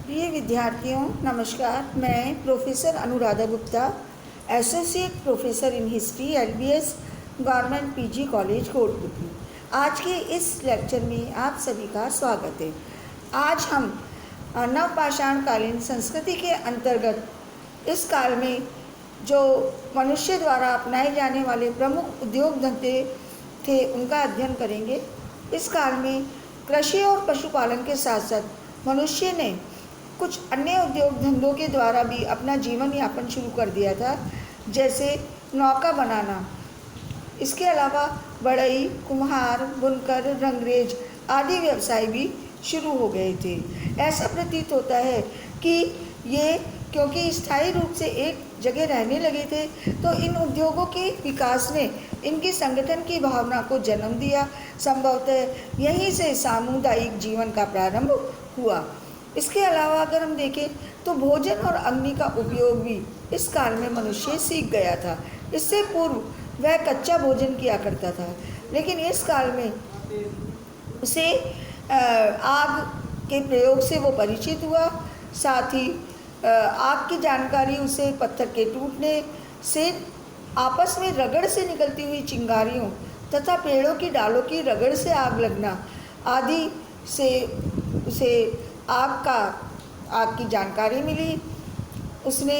प्रिय विद्यार्थियों नमस्कार। मैं professor Anuradha Gupta, associate professor in history, LBS government PG college Kotputli. आज के इस लेक्चर में आप सभी का स्वागत है। आज हम नवपाषाण कालीन संस्कृति के अंतर्गत इस काल में जो मनुष्य द्वारा अपनाए जाने वाले प्रमुख उद्योग धंधे थे उनका अध्ययन करेंगे। इस काल में कृषि और पशुपालन के साथ साथ मनुष्य ने कुछ अन्य उद्योग धंधों के द्वारा भी अपना जीवन यापन शुरू कर दिया था, जैसे नौका बनाना। इसके अलावा बढ़ई, कुम्हार, बुनकर, रंगरेज आदि व्यवसाय भी शुरू हो गए थे। ऐसा प्रतीत होता है कि ये क्योंकि स्थायी रूप से एक जगह रहने लगे थे, तो इन उद्योगों के विकास ने इनकी संगठन की भावना को जन्म दिया। संभवतः यहीं से सामुदायिक जीवन का प्रारंभ हुआ। इसके अलावा अगर हम देखें तो भोजन और अग्नि का उपयोग भी इस काल में मनुष्य सीख गया था। इससे पूर्व वह कच्चा भोजन किया करता था, लेकिन इस काल में उसे आग के प्रयोग से वो परिचित हुआ। साथ ही आग की जानकारी उसे पत्थर के टूटने से, आपस में रगड़ से निकलती हुई चिंगारियों तथा पेड़ों की डालों की रगड़ से आग लगना आदि से उसे आग की जानकारी मिली। उसने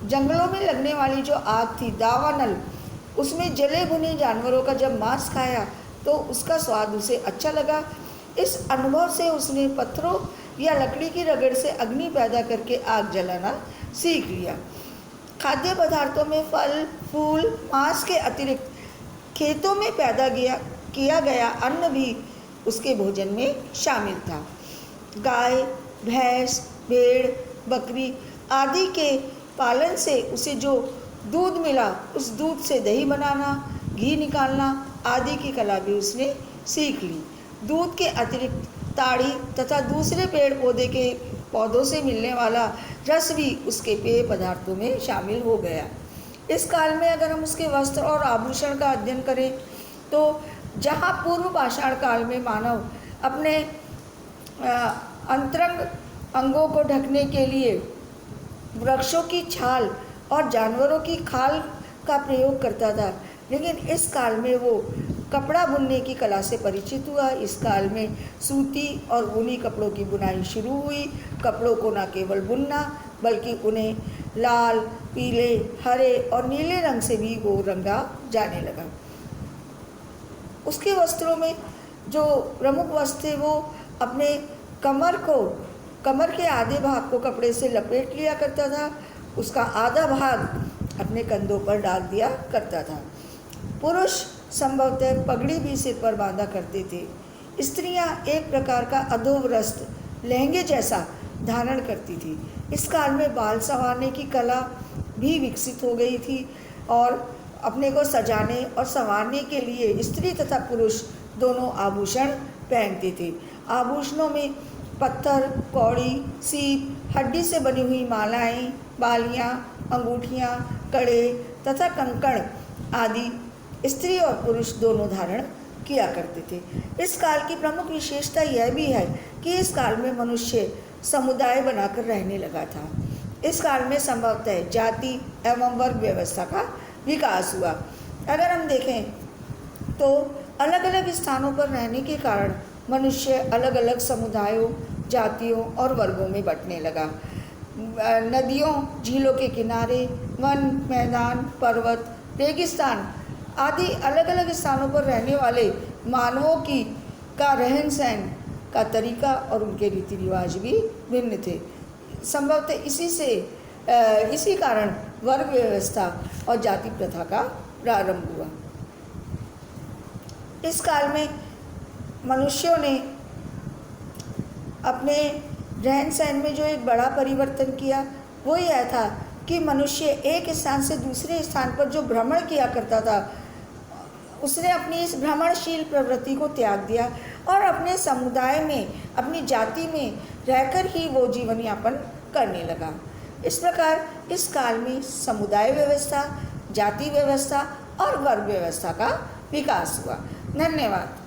जंगलों में लगने वाली जो आग थी दावानल, उसमें जले भुने जानवरों का जब मांस खाया तो उसका स्वाद उसे अच्छा लगा। इस अनुभव से उसने पत्थरों या लकड़ी की रगड़ से अग्नि पैदा करके आग जलाना सीख लिया। खाद्य पदार्थों में फल, फूल, मांस के अतिरिक्त खेतों में पैदा किया गया अन्न भी उसके भोजन में शामिल था। गाय, भैंस, भेड़, बकरी आदि के पालन से उसे जो दूध मिला, उस दूध से दही बनाना, घी निकालना आदि की कला भी उसने सीख ली। दूध के अतिरिक्त ताड़ी तथा दूसरे पेड़ पौधों से मिलने वाला रस भी उसके पेय पदार्थों में शामिल हो गया। इस काल में अगर हम उसके वस्त्र और आभूषण का अध्ययन करें तो जहाँ पूर्व पाषाण काल में मानव अपने अंतरंग अंगों को ढकने के लिए वृक्षों की छाल और जानवरों की खाल का प्रयोग करता था, लेकिन इस काल में वो कपड़ा बुनने की कला से परिचित हुआ। इस काल में सूती और ऊनी कपड़ों की बुनाई शुरू हुई। कपड़ों को न केवल बुनना बल्कि उन्हें लाल, पीले, हरे और नीले रंग से भी वो रंगा जाने लगा। उसके वस्त्रों में जो प्रमुख वस्त्र थे वो अपने कमर के आधे भाग को कपड़े से लपेट लिया करता था, उसका आधा भाग अपने कंधों पर डाल दिया करता था। पुरुष संभवतः पगड़ी भी सिर पर बांधा करते थे। स्त्रियां एक प्रकार का अधोवस्त्र लहंगे जैसा धारण करती थी। इस काल में बाल संवारने की कला भी विकसित हो गई थी और अपने को सजाने और संवारने के लिए स्त्री तथा पुरुष दोनों आभूषण पहनते थे। आभूषणों में पत्थर, कौड़ी, सीप, हड्डी से बनी हुई मालाएं, बालियां, अंगूठियां, कड़े तथा कंकड़ आदि स्त्री और पुरुष दोनों धारण किया करते थे। इस काल की प्रमुख विशेषता यह भी है कि इस काल में मनुष्य समुदाय बनाकर रहने लगा था। इस काल में संभवतः जाति एवं वर्ग व्यवस्था का विकास हुआ। अगर हम देखें तो अलग अलग स्थानों पर रहने के कारण मनुष्य अलग अलग समुदायों, जातियों और वर्गों में बंटने लगा। नदियों, झीलों के किनारे, वन, मैदान, पर्वत, रेगिस्तान आदि अलग अलग स्थानों पर रहने वाले मानवों का रहन सहन का तरीका और उनके रीति रिवाज भी भिन्न थे। संभवतः इसी कारण वर्ग व्यवस्था और जाति प्रथा का प्रारंभ हुआ। इस काल में मनुष्यों ने अपने रहन सहन में जो एक बड़ा परिवर्तन किया वो यह था कि मनुष्य एक स्थान से दूसरे स्थान पर जो भ्रमण किया करता था, उसने अपनी इस भ्रमणशील प्रवृत्ति को त्याग दिया और अपने समुदाय में, अपनी जाति में रहकर ही वो जीवन यापन करने लगा। इस प्रकार इस काल में समुदाय व्यवस्था, जाति व्यवस्था और वर्ग व्यवस्था का विकास हुआ। धन्यवाद।